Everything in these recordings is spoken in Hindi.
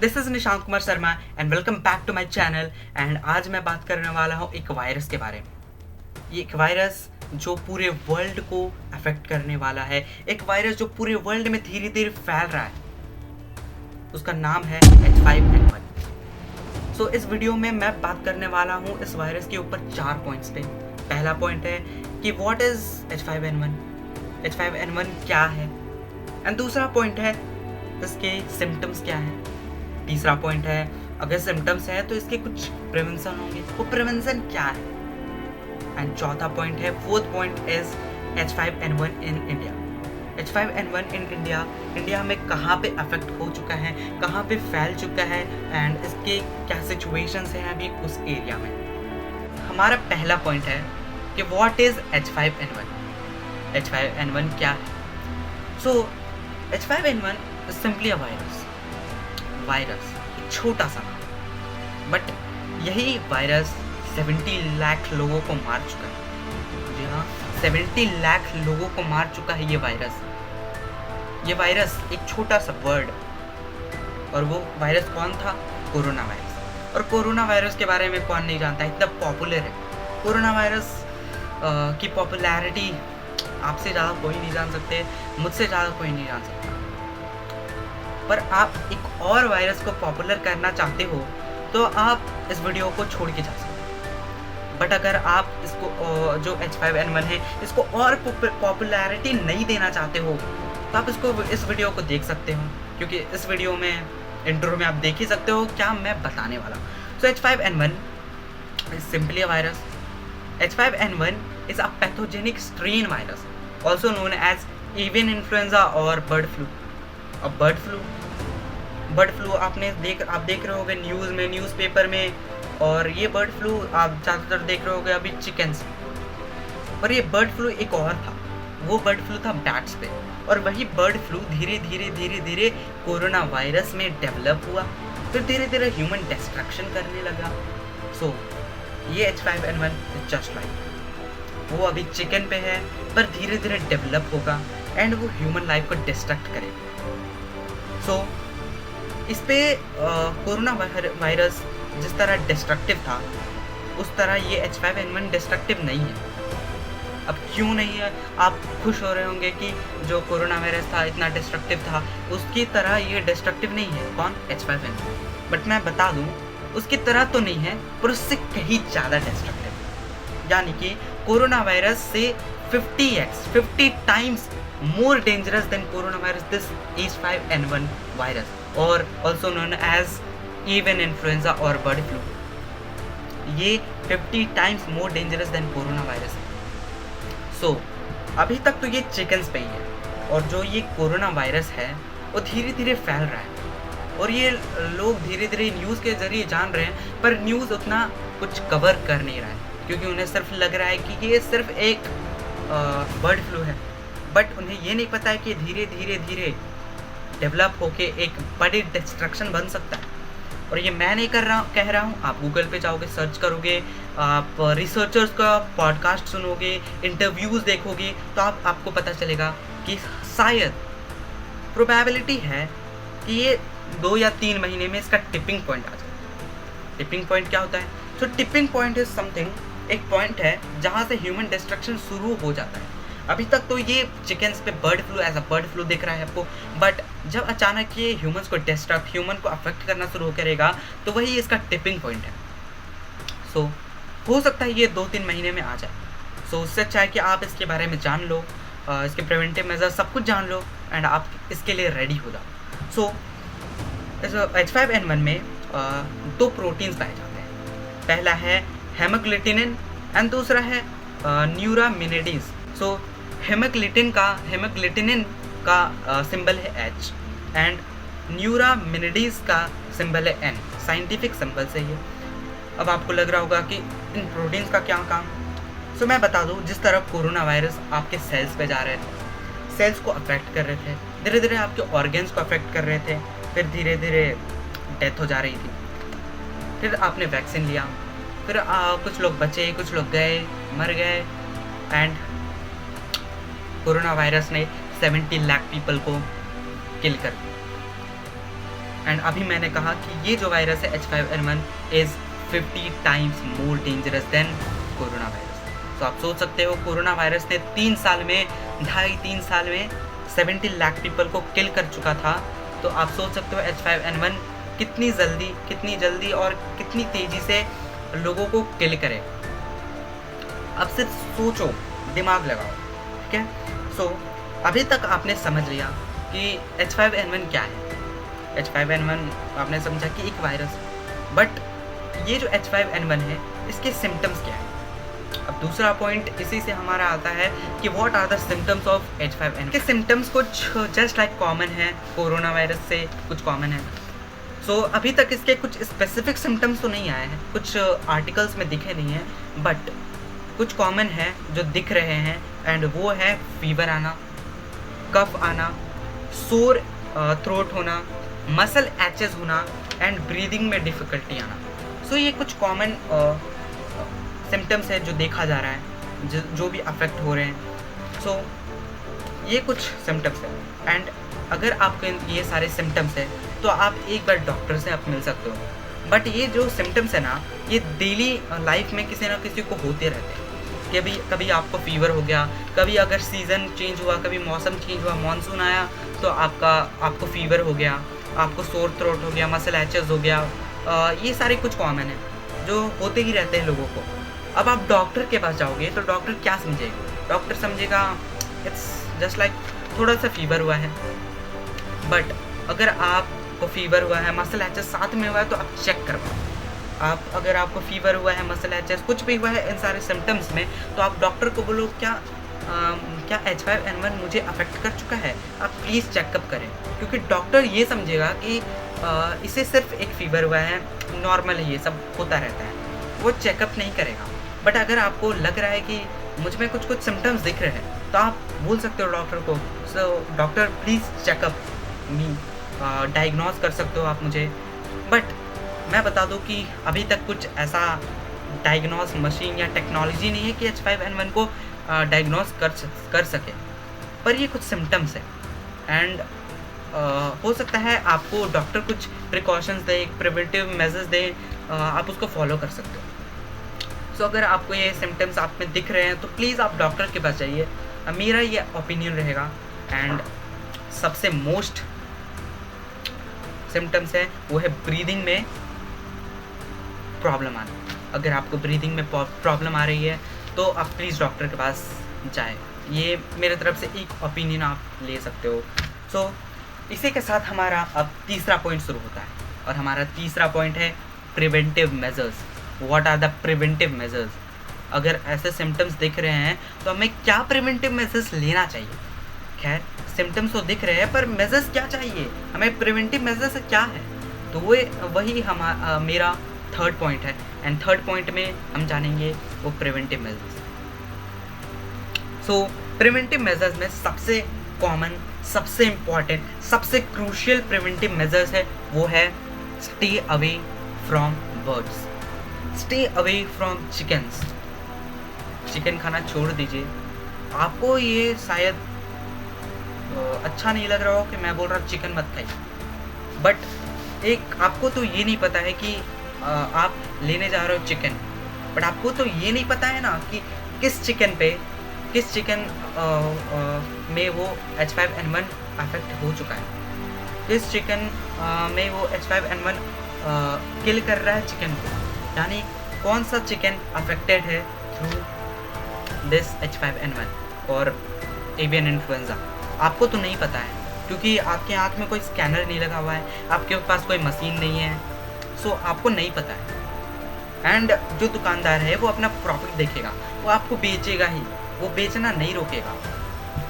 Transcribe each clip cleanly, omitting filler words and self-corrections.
This is Nishant Kumar Sharma and welcome back to my channel. And आज मैं बात करने वाला हूँ एक वायरस के बारे में। ये एक वायरस जो पूरे वर्ल्ड को अफेक्ट करने वाला है, एक वायरस जो पूरे वर्ल्ड में धीरे धीरे फैल रहा है। उसका नाम है H5N1। सो इस वीडियो में मैं बात करने वाला हूँ इस वायरस के ऊपर 4 पॉइंट्स पे। पहला पॉइंट है कि व्हाट इज H5N1, H5N1 क्या है, एंड दूसरा पॉइंट है इसके सिम्टम्स क्या हैं। तीसरा पॉइंट है अगर सिम्टम्स है तो इसके कुछ प्रिवेंशन होंगे, वो प्रिवेंशन क्या है। एंड चौथा पॉइंट है, fourth point is H5N1 in India. H5N1 in India में कहाँ पे अफेक्ट हो चुका है, कहाँ पे फैल चुका है, एंड इसके क्या सिचुएशंस हैं अभी उस एरिया में। हमारा पहला पॉइंट है कि व्हाट इज H5N1। H5N1 क्या है? सो H5N1 is simply a virus, एक छोटा सा नाम, बट यही वायरस 70 लाख लोगों को मार चुका है। जी हाँ, 70 लाख लोगों को मार चुका है ये वायरस एक छोटा सा वर्ड। और वो वायरस कौन था? Corona virus. और कोरोना वायरस के बारे में कौन नहीं जानता, इतना पॉपुलर है कोरोना वायरस। की पॉपुलैरिटी आपसे ज़्यादा कोई नहीं जान सकते, मुझसे ज़्यादा कोई नहीं जान सकता। पर आप एक और वायरस को पॉपुलर करना चाहते हो तो आप इस वीडियो को छोड़ के जा सकते। बट अगर आप इसको जो H5N1 है इसको और पॉपुलैरिटी नहीं देना चाहते हो तो आप इस वीडियो को देख सकते हो, क्योंकि इस वीडियो में इंट्रो में आप देख ही सकते हो क्या मैं बताने वाला हूँ। सो H5N1 is simply a virus. H5N1 is a pathogenic strain virus, also known as avian influenza or bird flu. अब बर्ड फ्लू आप देख रहे होगे न्यूज़ में, न्यूज़पेपर में। और ये बर्ड फ्लू आप ज़्यादातर देख रहे होगे अभी चिकन्स। पर ये बर्ड फ्लू एक और था, वो बर्ड फ्लू था बैट्स पे। और वही बर्ड फ्लू धीरे धीरे कोरोना वायरस में डेवलप हुआ, फिर धीरे धीरे ह्यूमन डिस्ट्रक्शन करने लगा। सो ये H5N1 इज जस्ट लाइक वो अभी चिकन पे है, पर धीरे धीरे डेवलप होगा एंड वो ह्यूमन लाइफ को डिस्ट्रक्ट करेगा। सो इस पे कोरोना वायरस जिस तरह डिस्ट्रक्टिव था उस तरह ये H5N1 डिस्ट्रक्टिव नहीं है। अब क्यों नहीं है? आप खुश हो रहे होंगे कि जो कोरोना वायरस था इतना डिस्ट्रक्टिव था, उसकी तरह ये डिस्ट्रक्टिव नहीं है। कौन? H5N1। बट मैं बता दूं उसकी तरह तो नहीं है, पर उससे कहीं ज़्यादा डिस्ट्रक्टिव। यानी कि कोरोना वायरस से 50 times more dangerous than coronavirus. This H5N1 virus, or also known as avian influenza or bird flu, ये 50 times more dangerous than coronavirus है। So अभी तक तो ये चिकन्स पे ही है, और जो ये कोरोना वायरस है वो धीरे धीरे फैल रहा है। और ये लोग धीरे धीरे न्यूज़ के ज़रिए जान रहे हैं, पर न्यूज़ उतना कुछ कवर कर नहीं रहा है, क्योंकि उन्हें सिर्फ लग रहा है कि ये सिर्फ एक बर्ड फ्लू है। बट उन्हें ये नहीं पता है कि धीरे धीरे डेवलप होके एक बड़ी डिस्ट्रक्शन बन सकता है। और ये मैं नहीं कह रहा हूँ, आप गूगल पे जाओगे, सर्च करोगे, आप रिसर्चर्स का पॉडकास्ट सुनोगे, इंटरव्यूज़ देखोगे, तो आपको पता चलेगा कि शायद प्रोबेबिलिटी है कि ये 2 या 3 महीने में इसका टिपिंग पॉइंट आ जाए। टिपिंग पॉइंट क्या होता है? सो टिपिंग पॉइंट इज समथिंग, एक पॉइंट है जहाँ से ह्यूमन डिस्ट्रक्शन शुरू हो जाता है। अभी तक तो ये चिकन्स पे bird flu as a bird flu दिख रहा है आपको, बट जब अचानक ये ह्यूमंस को डिस्ट्रक्ट, ह्यूमन को अफेक्ट करना शुरू करेगा, तो वही इसका टिपिंग पॉइंट है। सो हो सकता है ये 2-3 महीने में आ जाए। सो उससे अच्छा है कि आप इसके बारे में जान लो, इसके प्रिवेंटिव मेजर्स सब कुछ जान लो, एंड आप इसके लिए रेडी हो जाओ। सो इस H5N1 में 2 प्रोटीन्स पाए जाते हैं। पहला है हेमोग्लूटिनिन एंड दूसरा है न्यूरामिनिडीज। सो हेमोग्लूटिनिन का सिंबल है H एंड न्यूरामिनिडीज का सिंबल है N, साइंटिफिक सिंबल से ही। अब आपको लग रहा होगा कि इन प्रोटीन्स का क्या काम। सो मैं बता दूं, जिस तरह कोरोना वायरस आपके सेल्स पे जा रहे थे, सेल्स को अफेक्ट कर रहे थे, धीरे धीरे आपके ऑर्गन्स को अफेक्ट कर रहे थे, फिर धीरे धीरे डेथ हो जा रही थी, फिर आपने वैक्सीन लिया, फिर कुछ लोग बचे, कुछ लोग गए, मर गए, एंड कोरोना वायरस ने 70 लाख पीपल को किल कर दिया। एंड अभी मैंने कहा कि ये जो वायरस है H5N1 is 50 times more dangerous than corona virus. तो आप सोच सकते हो कोरोना वायरस ने 3 साल में 2.5-3 साल में 70 लाख पीपल को किल कर चुका था। तो आप सोच सकते हो H5N1 कितनी जल्दी और कितनी तेज़ी से लोगों को किल करे। अब सिर्फ सोचो, दिमाग लगाओ, ठीक है। सो अभी तक आपने समझ लिया कि H5N1 क्या है। H5N1 आपने समझा कि एक वायरस, बट ये जो H5N1 है इसके सिम्टम्स क्या है। अब दूसरा पॉइंट इसी से हमारा आता है कि what are the symptoms of H5N1। के सिम्टम्स कुछ जस्ट लाइक कॉमन है, कोरोना वायरस से कुछ कॉमन है। सो अभी तक इसके कुछ स्पेसिफिक सिम्टम्स तो नहीं आए हैं, कुछ आर्टिकल्स में दिखे नहीं हैं, बट कुछ कॉमन है जो दिख रहे हैं, एंड वो है फीवर आना, कफ आना, सोर थ्रोट होना, मसल एचेस होना एंड ब्रीदिंग में डिफ़िकल्टी आना। सो ये कुछ कॉमन सिम्टम्स है जो देखा जा रहा है, जो भी अफेक्ट हो रहे हैं। सो ये कुछ सिम्टम्स है, एंड अगर आपके ये सारे सिम्टम्स है तो आप एक बार डॉक्टर से आप मिल सकते हो। बट ये जो सिम्टम्स है ना, ये डेली लाइफ में किसी ना किसी को होते रहते हैं। कभी आपको फीवर हो गया, कभी अगर सीज़न चेंज हुआ, कभी मौसम चेंज हुआ, मानसून आया तो आपको फीवर हो गया, आपको सोर थ्रोट हो गया, मसल एचेस हो गया। ये सारे कुछ कॉमन है जो होते ही रहते हैं लोगों को। अब आप डॉक्टर के पास जाओगे तो डॉक्टर क्या समझेगा? डॉक्टर समझेगा इट्स जस्ट लाइक थोड़ा सा फीवर हुआ है। बट अगर आपको फीवर हुआ है, मसल एचेस साथ में हुआ है तो आप चेक करवाओ। अगर आपको फीवर हुआ है, मसल एचेस कुछ भी हुआ है इन सारे सिम्टम्स में, तो आप डॉक्टर को बोलो क्या H5N1 मुझे अफेक्ट कर चुका है, आप प्लीज़ चेकअप करें। क्योंकि डॉक्टर ये समझेगा कि इसे सिर्फ एक फीवर हुआ है, नॉर्मल है, ये सब होता रहता है, वो चेकअप नहीं करेगा। बट अगर आपको लग रहा है कि मुझ में कुछ सिम्टम्स दिख रहे हैं, तो आप बोल सकते हो डॉक्टर को, so doctor please checkup me, diagnose कर सकते हो आप मुझे। बट मैं बता दूं कि अभी तक कुछ ऐसा डायग्नोज मशीन या टेक्नोलॉजी नहीं है कि H5N1 को डायग्नोज कर सके। पर ये कुछ सिम्टम्स है, एंड हो सकता है आपको डॉक्टर कुछ प्रिकॉशंस दे, प्रिवेंटिव मेजर्स दे, आप उसको फॉलो कर सकते हो। सो अगर आपको ये सिम्टम्स आप में दिख रहे हैं तो प्लीज़ आप डॉक्टर के पास जाइए, मेरा ये ओपिनियन रहेगा। एंड सबसे मोस्ट सिम्टम्स है वो है ब्रीदिंग में प्रॉब्लम आना। अगर आपको ब्रीदिंग में प्रॉब्लम आ रही है तो आप प्लीज़ डॉक्टर के पास जाएं। ये मेरे तरफ से एक ओपिनियन आप ले सकते हो। सो इसी के साथ हमारा अब तीसरा पॉइंट शुरू होता है, और हमारा तीसरा पॉइंट है preventive measures. What are the preventive measures? अगर ऐसे सिम्टम्स दिख रहे हैं तो हमें क्या प्रिवेंटिव मेजर्स लेना चाहिए? खैर, सिम्टम्स तो दिख रहे हैं, पर मेजर्स क्या चाहिए हमें? प्रिवेंटिव मेजर्स क्या है? तो वही मेरा थर्ड पॉइंट है, एंड थर्ड पॉइंट में हम जानेंगे वो प्रिवेंटिव मेजर्स। सो प्रिवेंटिव मेजर्स में सबसे कॉमन, सबसे इम्पॉर्टेंट, सबसे क्रूशियल प्रिवेंटिव मेजर्स है वो है stay away from birds, stay away from chickens. Chicken खाना छोड़ दीजिए। आपको ये शायद अच्छा नहीं लग रहा हो कि मैं बोल रहा हूँ चिकन मत खाइए, बट एक आपको तो ये नहीं पता है कि आप लेने जा रहे हो चिकन, बट आपको तो ये नहीं पता है ना कि किस चिकन में वो H5N1 अफेक्ट हो चुका है, किस चिकन में वो H5N1 किल कर रहा है चिकन को, यानी कौन सा चिकन अफेक्टेड है थ्रू दिस H5N1 और एवियन इन्फ्लुएंजा। आपको तो नहीं पता है क्योंकि आपके आँख में कोई स्कैनर नहीं लगा हुआ है, आपके पास कोई मशीन नहीं है, सो आपको नहीं पता है। एंड जो दुकानदार है वो अपना प्रॉफिट देखेगा, वो आपको बेचेगा ही, वो बेचना नहीं रोकेगा।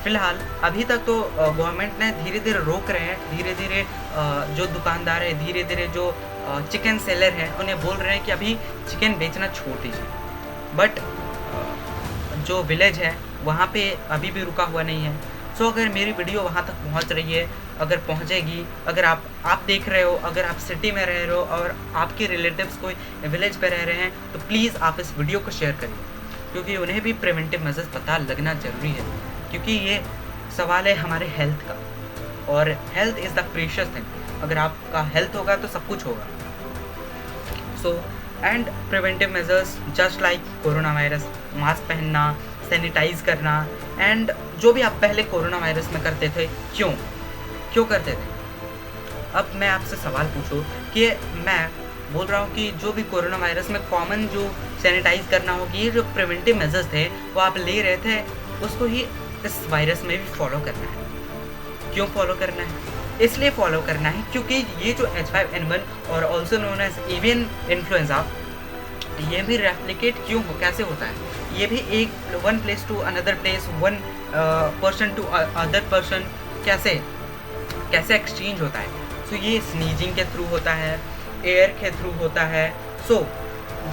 फ़िलहाल अभी तक तो गवर्नमेंट ने धीरे धीरे रोक रहे हैं, धीरे धीरे जो दुकानदार है, धीरे धीरे जो चिकन सेलर है उन्हें बोल रहे हैं कि अभी चिकन बेचना छोड़ दीजिए। बट जो विलेज है वहाँ पे अभी भी रुका हुआ नहीं है। सो अगर मेरी वीडियो वहाँ तक पहुँच रही है, अगर पहुँचेगी, अगर आप देख रहे हो, अगर आप सिटी में रह रहे हो और आपके रिलेटिव्स कोई विलेज पे रह रहे हैं, तो प्लीज़ आप इस वीडियो को शेयर करिए, क्योंकि उन्हें भी प्रिवेंटिव मेजर्स पता लगना ज़रूरी है। क्योंकि ये सवाल है हमारे हेल्थ का, और health is the precious thing. अगर आपका हेल्थ होगा तो सब कुछ होगा। So and preventive measures just like corona virus, mask पहनना, सैनिटाइज करना, एंड जो भी आप पहले कोरोना वायरस में करते थे, क्यों करते थे? अब मैं आपसे सवाल पूछूं कि मैं बोल रहा हूँ कि जो भी कोरोना वायरस में कॉमन जो सैनिटाइज करना होगी, ये जो प्रिवेंटिव मेजर्स थे वो आप ले रहे थे, उसको ही इस वायरस में भी फॉलो करना है। क्यों फॉलो करना है? इसलिए फॉलो करना है क्योंकि ये जो H5N1 और also known as avian influenza, ये भी रेप्लिकेट कैसे होता है? ये भी एक one place to another place, one person to other person कैसे एक्सचेंज होता है? सो ये स्नीजिंग के थ्रू होता है, एयर के थ्रू होता है। सो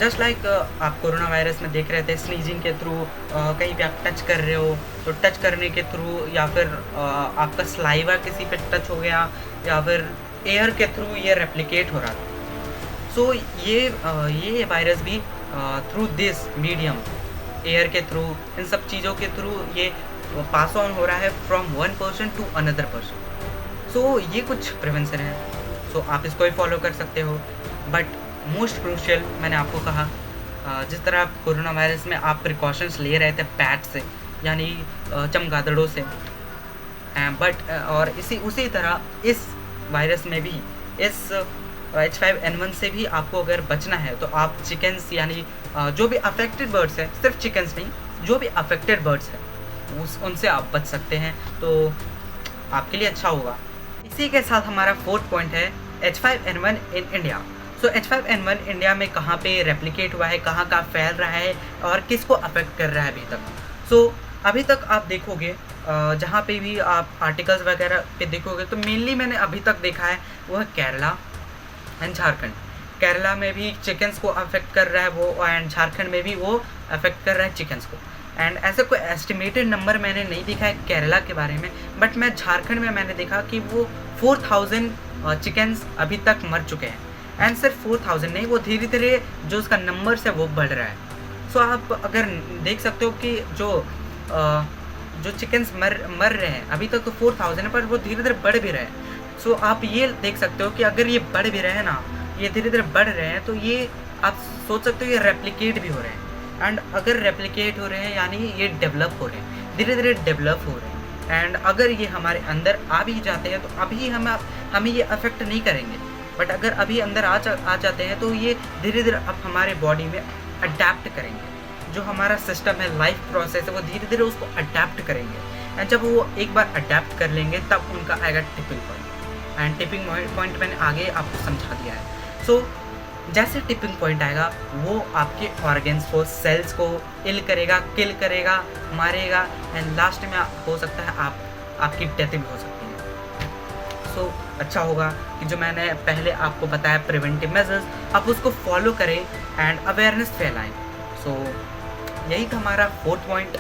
जस्ट लाइक आप कोरोना वायरस में देख रहे थे, स्नीजिंग के थ्रू, कहीं पे आप टच कर रहे हो तो टच करने के थ्रू, या फिर आपका स्लाइवा किसी पे टच हो गया, या फिर एयर के थ्रू ये रेप्लिकेट हो रहा था। सो ये वायरस भी थ्रू दिस मीडियम, एयर के थ्रू, इन सब चीज़ों के थ्रू ये पास ऑन हो रहा है from one person to another person. So ये कुछ प्रिवेंशन है, सो आप इसको ही फॉलो कर सकते हो। बट मोस्ट क्रूशियल, मैंने आपको कहा, जिस तरह आप कोरोना वायरस में आप प्रिकॉशंस ले रहे थे पैट से, यानी चमगादड़ों से, बट और उसी तरह इस वायरस में भी, इस H5N1 से भी आपको अगर बचना है तो आप चिकन्स, यानी जो भी अफेक्टेड बर्ड्स हैं, सिर्फ चिकन्स नहीं, जो भी अफेक्टेड बर्ड्स हैं उनसे आप बच सकते हैं, तो आपके लिए अच्छा होगा। इसी के साथ हमारा फोर्थ पॉइंट है H5N1 in India. So H5N1 India में कहाँ पे रेप्लिकेट हुआ है, कहाँ फैल रहा है और किसको अफेक्ट कर रहा है अभी तक? सो अभी तक आप देखोगे, जहाँ पे भी आप आर्टिकल्स वगैरह पे देखोगे, तो मेनली मैंने अभी तक देखा है वो है केरला एंड झारखंड। केरला में भी चिकन्स को अफेक्ट कर रहा है वो, एंड झारखंड में भी वो अफेक्ट कर रहा है चिकन्स को। एंड ऐसा कोई एस्टिमेटेड नंबर मैंने नहीं देखा है केरला के बारे में, बट मैं झारखंड में मैंने देखा कि वो 4000 चिकन्स अभी तक मर चुके हैं। एंड सिर्फ 4000 नहीं, वो धीरे धीरे जो उसका नंबर्स है वो बढ़ रहा है। सो आप अगर देख सकते हो कि जो चिकन्स मर रहे हैं, अभी तक तो 4000 है, पर वो धीरे धीरे बढ़ भी रहे हैं। सो आप ये देख सकते हो कि अगर ये बढ़ भी रहे हैं ना, ये धीरे धीरे बढ़ रहे हैं, तो ये आप सोच सकते हो ये रेप्लिकेट भी हो रहे हैं। एंड अगर रेप्लिकेट हो रहे हैं यानी ये डेवलप हो रहे हैं, धीरे धीरे डेवलप हो रहे हैं। एंड अगर ये हमारे अंदर आ भी जाते हैं तो अभी हमें ये अफेक्ट नहीं करेंगे, बट अगर अभी अंदर आ जाते हैं तो ये धीरे धीरे अब हमारे बॉडी में अडेप्ट करेंगे। जो हमारा सिस्टम है, लाइफ प्रोसेस है, वो धीरे धीरे उसको अडेप्ट करेंगे। एंड जब वो एक बार अडेप्ट कर लेंगे तब उनका आएगा tipping point. And tipping point मैंने आगे आपको समझा दिया है। सो जैसे टिपिंग पॉइंट आएगा, वो आपके ऑर्गन्स को, सेल्स को इल करेगा, किल करेगा, मारेगा, एंड लास्ट में हो सकता है आपकी डेथ भी हो सकती है। सो अच्छा होगा कि जो मैंने पहले आपको बताया प्रिवेंटिव मेजर्स, आप उसको फॉलो करें एंड अवेयरनेस फैलाएं। सो यही था हमारा फोर्थ पॉइंट।